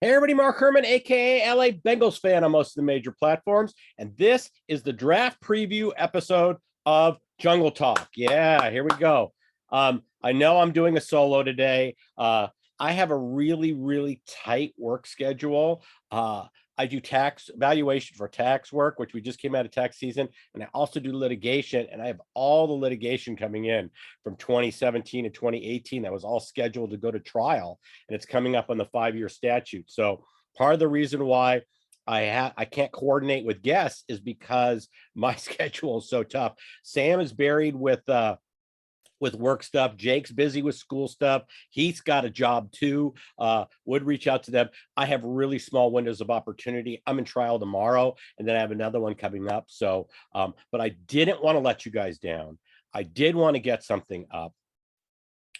Hey, everybody, Mark Herman, aka LA Bengals fan on most of the major platforms. And this is the draft preview episode of Jungle Talk. Yeah, here we go. I know I'm doing a solo today. I have a really tight work schedule. I do tax valuation for tax work, which we just came out of tax season. And I also do litigation. And I have all the litigation coming in from 2017 to 2018 that was all scheduled to go to trial. And it's coming up on the 5-year statute. So part of the reason why I can't coordinate with guests is because my schedule is so tough. Sam is buried with work stuff. Jake's busy with school stuff. He's got a job too. Would reach out to them. I have really small windows of opportunity. I'm in trial tomorrow, and then I have another one coming up. So, but I didn't want to let you guys down. I did want to get something up.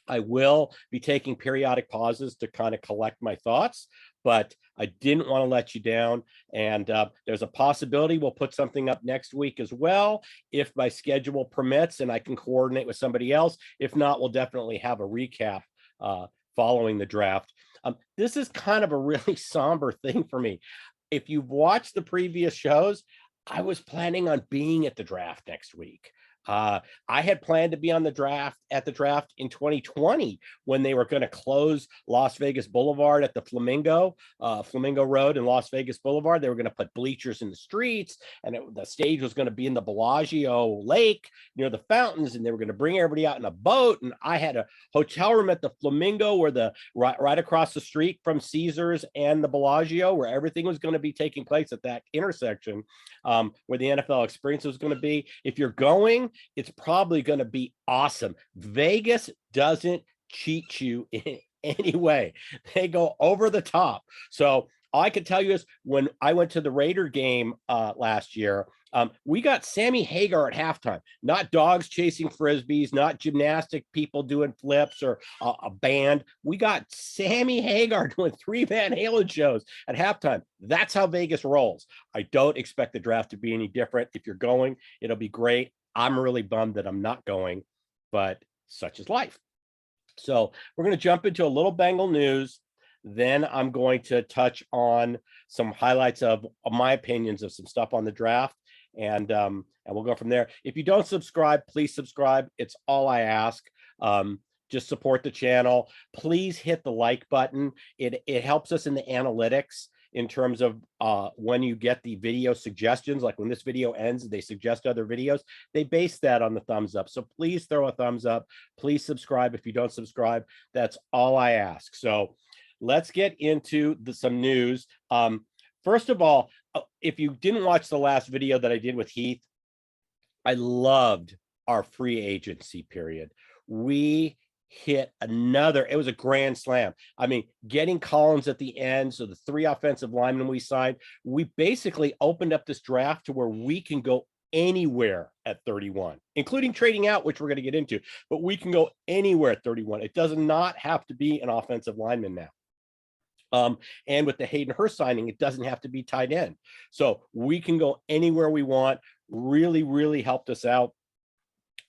I will be taking periodic pauses to kind of collect my thoughts, but I didn't want to let you down. And there's a possibility we'll put something up next week as well, if my schedule permits and I can coordinate with somebody else. If not, we'll definitely have a recap following the draft. This is kind of a really somber thing for me. If you've watched the previous shows, I was planning on being at the draft next week. I had planned to be on the draft in 2020 when they were going to close Las Vegas Boulevard at the Flamingo Road and Las Vegas Boulevard. They were going to put bleachers in the streets, and the stage was going to be in the Bellagio Lake near the fountains, and they were going to bring everybody out in a boat. And I had a hotel room at the Flamingo, where right across the street from Caesars and the Bellagio, where everything was going to be taking place at that intersection, where the NFL experience was going to be. If you're going, it's probably going to be awesome. Vegas doesn't cheat you in any way. They go over the top. So all I can tell you is when I went to the Raider game last year, we got Sammy Hagar at halftime. Not dogs chasing frisbees, not gymnastic people doing flips or a band. We got Sammy Hagar doing 3 Van Halen shows at halftime. That's how Vegas rolls. I don't expect the draft to be any different. If you're going, it'll be great. I'm really bummed that I'm not going, but such is life. So we're going to jump into a little Bengal news. Then I'm going to touch on some highlights of my opinions of some stuff on the draft, and we'll go from there. If you don't subscribe, please subscribe. It's all I ask. Just support the channel. Please hit the like button. It helps us in the analytics in terms of when you get the video suggestions, like when this video ends, they suggest other videos. They base that on the thumbs up. So please throw a thumbs up. Please subscribe if you don't subscribe. That's all I ask. So let's get into some news. First of all, if you didn't watch the last video that I did with Heath, I loved our free agency period. We hit it was a grand slam. I mean, getting Collins at the end, so the 3 offensive linemen we signed, we basically opened up this draft to where we can go anywhere at 31, including trading out, which we're going to get into, but we can go anywhere at 31. It does not have to be an offensive lineman now. And with the Hayden Hurst signing, it doesn't have to be tight end. So we can go anywhere we want. Really helped us out.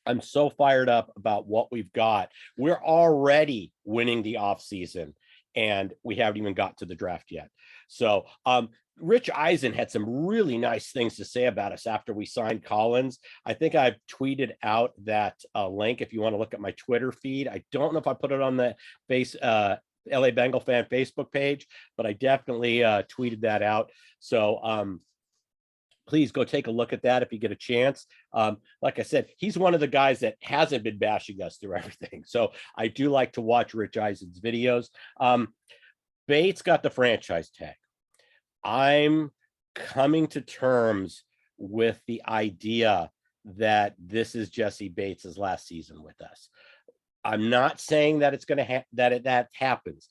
I'm so fired up about what we've got. We're already winning the offseason, and we haven't even got to the draft yet. So Rich Eisen had some really nice things to say about us after we signed Collins. I think I've tweeted out that link if you want to look at my Twitter feed. I don't know if I put it on the LA Bengal fan Facebook page, but I definitely tweeted that out. So please go take a look at that if you get a chance. Like I said, he's one of the guys that hasn't been bashing us through everything. So I do like to watch Rich Eisen's videos. Bates got the franchise tag. I'm coming to terms with the idea that this is Jessie Bates' last season with us. I'm not saying that it's going to that happens.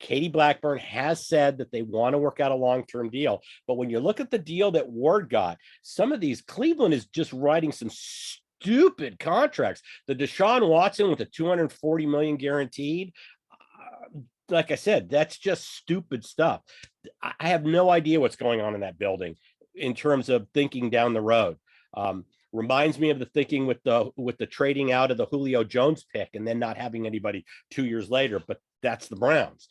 Katie Blackburn has said that they want to work out a long-term deal. But when you look at the deal that Ward got, some of these, Cleveland is just writing some stupid contracts. The Deshaun Watson with the $240 million guaranteed, like I said, that's just stupid stuff. I have no idea what's going on in that building in terms of thinking down the road. Reminds me of the thinking with the trading out of the Julio Jones pick and then not having anybody 2 years later, but that's the Browns.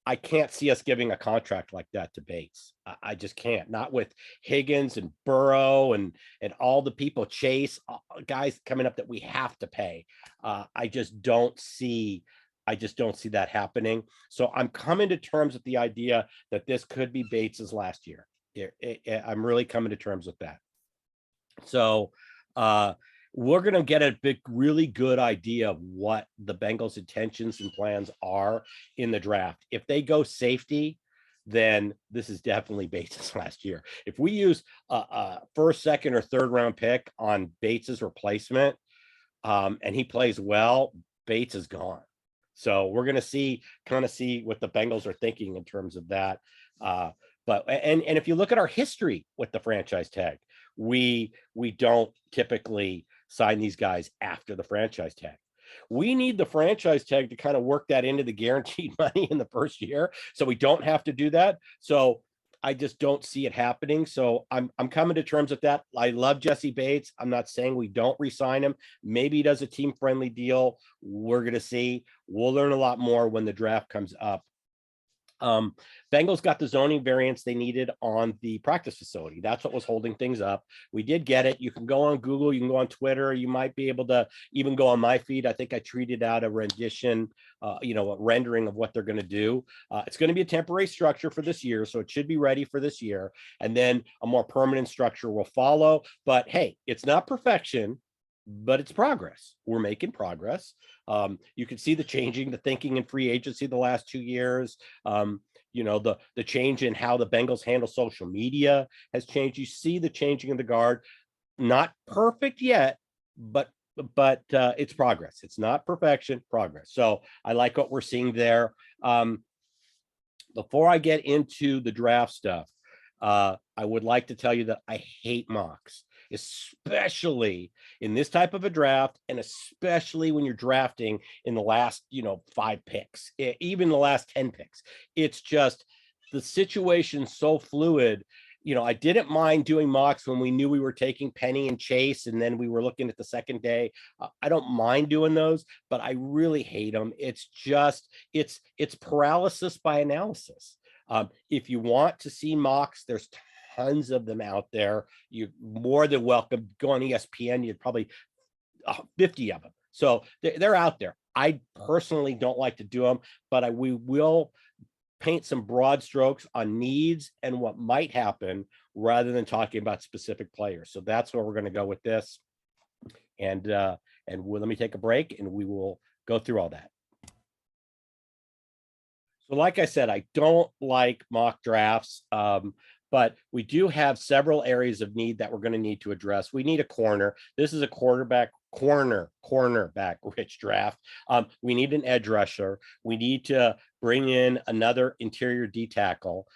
I can't see us giving a contract like that to Bates. I just can't. Not with Higgins and Burrow and all the people, Chase, guys coming up that we have to pay. I just don't see. I just don't see that happening. So I'm coming to terms with the idea that this could be Bates's last year. I'm really coming to terms with that. So we're going to get a really good idea of what the Bengals' intentions and plans are in the draft. If they go safety, then this is definitely Bates's last year. If we use a first, second, or third round pick on Bates's replacement, and he plays well, Bates is gone. So we're going to kind of see what the Bengals are thinking in terms of that. But if you look at our history with the franchise tag, we don't typically sign these guys after the franchise tag. We need the franchise tag to kind of work that into the guaranteed money in the first year, so we don't have to do that. So I just don't see it happening. So I'm coming to terms with that. I love Jessie Bates. I'm not saying we don't re-sign him. Maybe he does a team-friendly deal. We're going to see. We'll learn a lot more when the draft comes up. Bengals got the zoning variance they needed on the practice facility. That's what was holding things up. We did get it. You can go on Google, you can go on Twitter, you might be able to even go on my feed. I think I tweeted out a rendition, a rendering of what they're going to do. It's going to be a temporary structure for this year, so it should be ready for this year. And then a more permanent structure will follow. But hey, it's not perfection, but it's progress. We're making progress. You can see the thinking in free agency the last 2 years. The change in how the Bengals handle social media has changed. You see the changing of the guard. Not perfect yet, but it's progress. It's not perfection, progress. So I like what we're seeing there. Before I get into the draft stuff, I would like to tell you that I hate mocks, especially in this type of a draft, and especially when you're drafting in the last 5 picks, even the last 10 picks. It's just the situation's so fluid. I didn't mind doing mocks when we knew we were taking Penny and Chase, and then we were looking at the second day. I don't mind doing those, but I really hate them. It's just it's paralysis by analysis. If you want to see mocks, there's tons of them out there. You're more than welcome. Go on ESPN. You'd probably 50 of them. So they're out there. I personally don't like to do them, but we will paint some broad strokes on needs and what might happen rather than talking about specific players. So that's where we're going to go with this. And let me take a break and we will go through all that. So like I said, I don't like mock drafts, but we do have several areas of need that we're going to need to address. We need a corner. This is a cornerback rich draft. We need an edge rusher. We need to bring in another interior D tackle.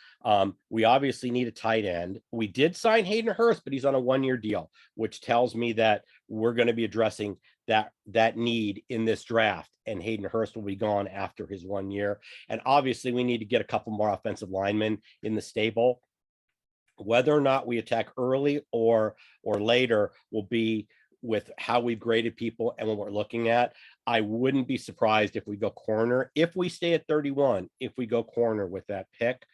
We obviously need a tight end. We did sign Hayden Hurst, but he's on a 1-year deal, which tells me that we're going to be addressing that need in this draft, and Hayden Hurst will be gone after his 1 year. And obviously we need to get a couple more offensive linemen in the stable. Whether or not we attack early or later will be with how we've graded people and what we're looking at. I wouldn't be surprised if we go corner. If we stay at 31, if we go corner with that pick,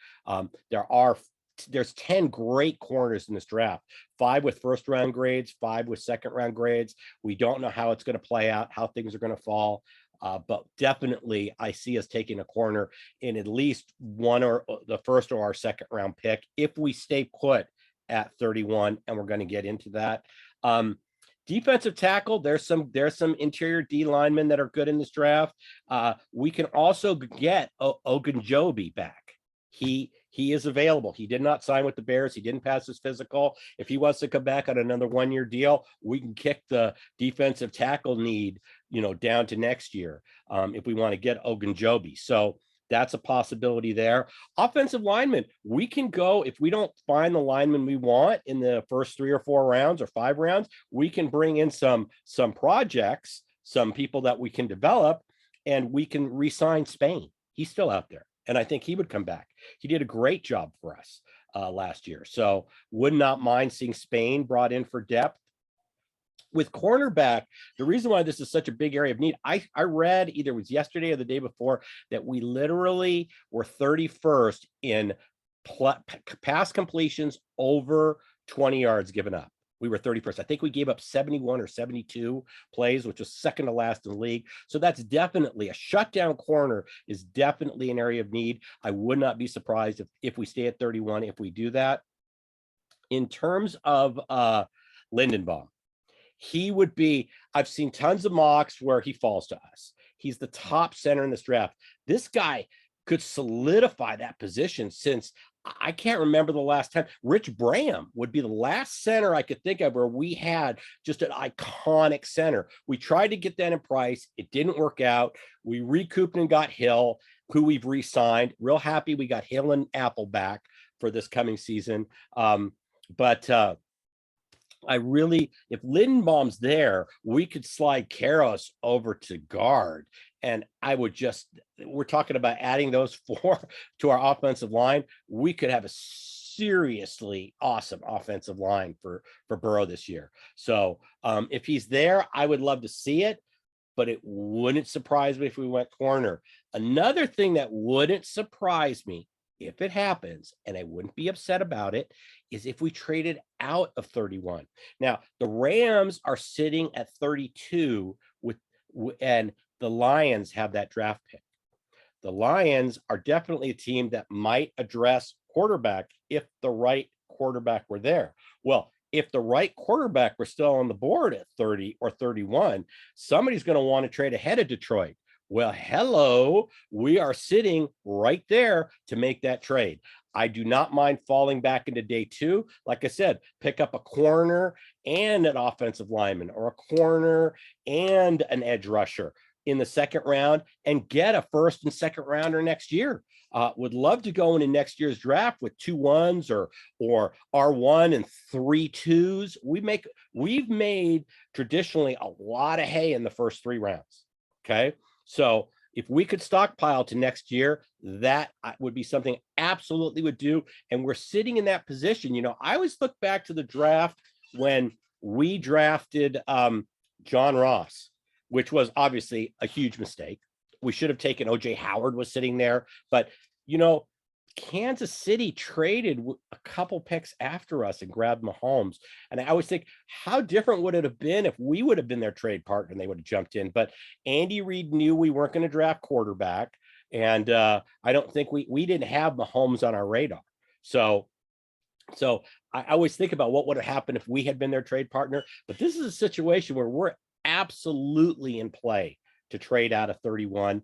there's 10 great corners in this draft, 5 with first round grades, 5 with second round grades. We don't know how it's going to play out, how things are going to fall. But definitely I see us taking a corner in at least one or the first or our second round pick if we stay put at 31, and we're going to get into that. Defensive tackle, there's some interior D linemen that are good in this draft. We can also get Ogunjobi back. He is available. He did not sign with the Bears. He didn't pass his physical. If he wants to come back on another 1-year deal, we can kick the defensive tackle need, down to next year if we want to get Ogunjobi. So that's a possibility there. Offensive lineman, we can go, if we don't find the lineman we want in the first 3 or 4 rounds or 5 rounds, we can bring in some projects, some people that we can develop, and we can re-sign Spain. He's still out there, and I think he would come back. He did a great job for us last year. So would not mind seeing Spain brought in for depth. With cornerback, the reason why this is such a big area of need, I read either it was yesterday or the day before that we literally were 31st in pass completions over 20 yards given up. We were 31st. I think we gave up 71 or 72 plays, which was second to last in the league. So that's definitely a shutdown corner is definitely an area of need. I would not be surprised if we stay at 31, if we do that. In terms of Lindenbaum, he would be, I've seen tons of mocks where he falls to us. He's the top center in this draft. This guy could solidify that position since I can't remember the last time. Rich Braham would be the last center I could think of where we had just an iconic center. We tried to get that in Price. It didn't work out. We recouped and got Hill, who we've re-signed. Real happy we got Hill and Apple back for this coming season. But I really, if Lindenbaum's there, we could slide Karros over to guard. And I would just, we're talking about adding those 4 to our offensive line. We could have a seriously awesome offensive line for Burrow this year. So if he's there, I would love to see it, but it wouldn't surprise me if we went corner. Another thing that wouldn't surprise me if it happens, and I wouldn't be upset about it, is if we traded out of 31. Now, the Rams are sitting at 32 and the Lions have that draft pick. The Lions are definitely a team that might address quarterback if the right quarterback were there. Well, if the right quarterback were still on the board at 30 or 31, somebody's going to want to trade ahead of Detroit. Well, hello, we are sitting right there to make that trade. I do not mind falling back into day 2. Like I said, pick up a corner and an offensive lineman, or a corner and an edge rusher in the second round, and get a first and second rounder next year. Would love to go into next year's draft with 2 1s or R1 and 3 2s. We've made traditionally a lot of hay in the first 3 rounds. Okay. So if we could stockpile to next year, that would be something I absolutely would do. And we're sitting in that position. You know, I always look back to the draft when we drafted John Ross, which was obviously a huge mistake. We should have taken OJ Howard was sitting there, but you know, Kansas City traded a couple picks after us and grabbed Mahomes. And I always think, how different would it have been if we would have been their trade partner and they would have jumped in? But Andy Reid knew we weren't going to draft quarterback. And I don't think we didn't have Mahomes on our radar. So I always think about what would have happened if we had been their trade partner. But this is a situation where we're absolutely in play to trade out of 31.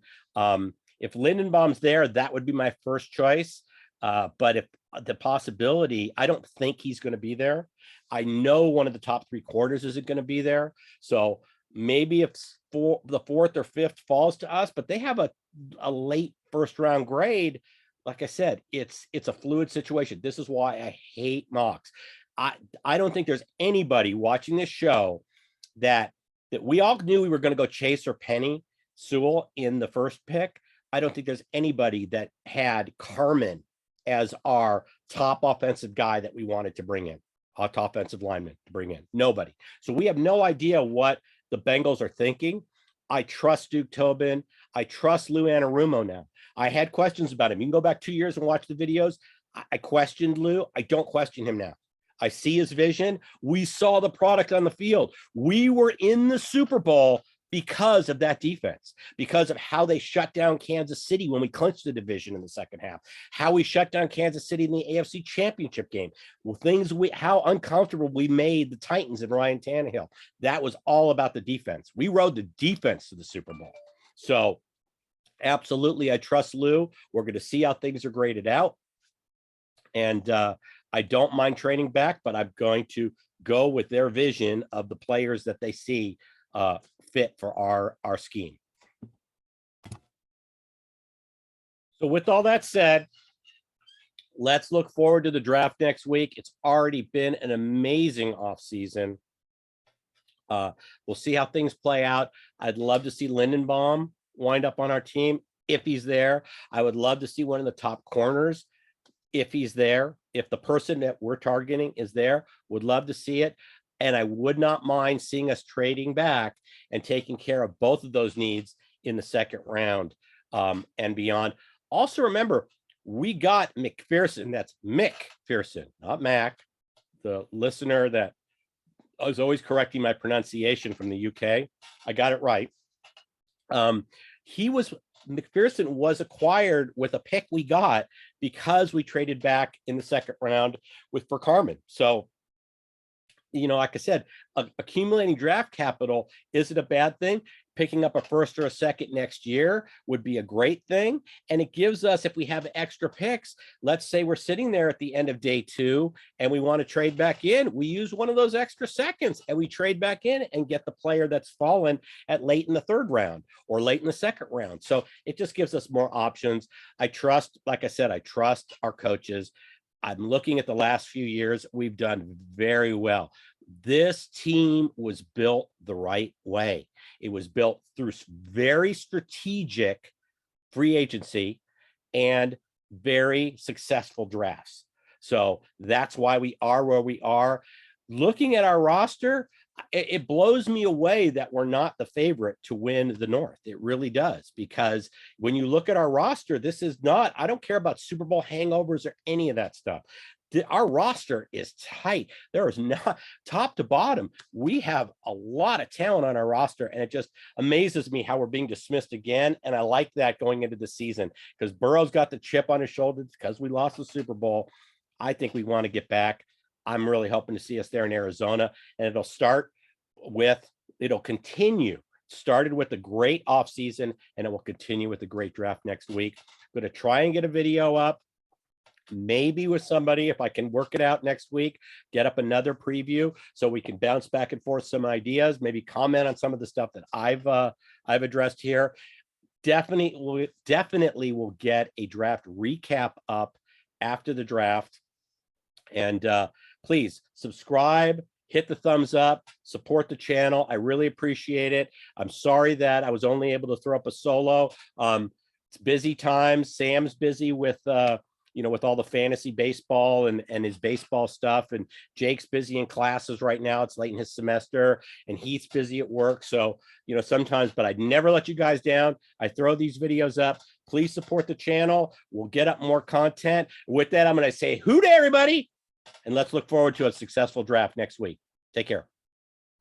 If Lindenbaum's there, that would be my first choice. But if the possibility, I don't think he's going to be there. I know one of the top 3 quarters isn't going to be there. So maybe if the 4th or 5th falls to us, but they have a late first round grade. Like I said, it's a fluid situation. This is why I hate mocks. I don't think there's anybody watching this show that we all knew we were going to go Chase or Penny Sewell in the first pick. I don't think there's anybody that had Carmen as our top offensive guy that we wanted to bring in, a top offensive lineman to bring in. Nobody. So we have no idea what the Bengals are thinking. I trust Duke Tobin. I trust Lou Anarumo now. I had questions about him. You can go back 2 years and watch the videos. I questioned Lou. I don't question him now. I see his vision. We saw the product on the field. We were in the Super Bowl because of that defense, because of how they shut down Kansas City when we clinched the division in the second half, how we shut down Kansas City in the AFC Championship game, how uncomfortable we made the Titans and Ryan Tannehill. That was all about the defense. We rode the defense to the Super Bowl. So absolutely, I trust Lou. We're going to see how things are graded out. And I don't mind trading back, but I'm going to go with their vision of the players that they see fit for our scheme. So with all that said, let's look forward to the draft next week. It's already been an amazing offseason. We'll see how things play out. I'd love to see Lindenbaum wind up on our team if he's there. I would love to see one of the top corners if he's there. If the person that we're targeting is there, would love to see it. And I would not mind seeing us trading back and taking care of both of those needs in the second round and beyond. Also, remember, we got McPherson. That's McPherson, not Mac, the listener that is always correcting my pronunciation from the UK. I got it right. McPherson was acquired with a pick we got because we traded back in the second round for Carmen. So, like I said, accumulating draft capital isn't a bad thing. Picking up a first or a second next year would be a great thing. And it gives us, if we have extra picks, let's say we're sitting there at the end of day 2 and we want to trade back in, we use one of those extra seconds and we trade back in and get the player that's fallen at late in the third round or late in the second round. So it just gives us more options. I trust, like I said, I trust our coaches. I'm looking at the last few years. We've done very well. This team was built the right way. It was built through very strategic free agency and very successful drafts. So that's why we are where we are. Looking at our roster, it blows me away that we're not the favorite to win the North. It really does, because when you look at our roster, this is not, I don't care about Super Bowl hangovers or any of that stuff. Our roster is tight. There is not, top to bottom, we have a lot of talent on our roster, and it just amazes me how we're being dismissed again. And I like that going into the season, because Burrow's got the chip on his shoulder because we lost the Super Bowl. I think we want to get back. I'm really hoping to see us there in Arizona, and it'll continue. Started with a great offseason, and it will continue with a great draft next week. I'm going to try and get a video up, maybe with somebody, if I can work it out next week, get up another preview so we can bounce back and forth some ideas, maybe comment on some of the stuff that I've addressed here. Definitely will get a draft recap up after the draft. And please subscribe, hit the thumbs up, support the channel. I really appreciate it. I'm sorry that I was only able to throw up a solo. It's busy times. Sam's busy with with all the fantasy baseball and his baseball stuff, and Jake's busy in classes right now. It's late in his semester, and Heath's busy at work. So, sometimes, but I'd never let you guys down. I throw these videos up. Please support the channel. We'll get up more content. With that, I'm going to say, hoot everybody, and let's look forward to a successful draft next week. Take care.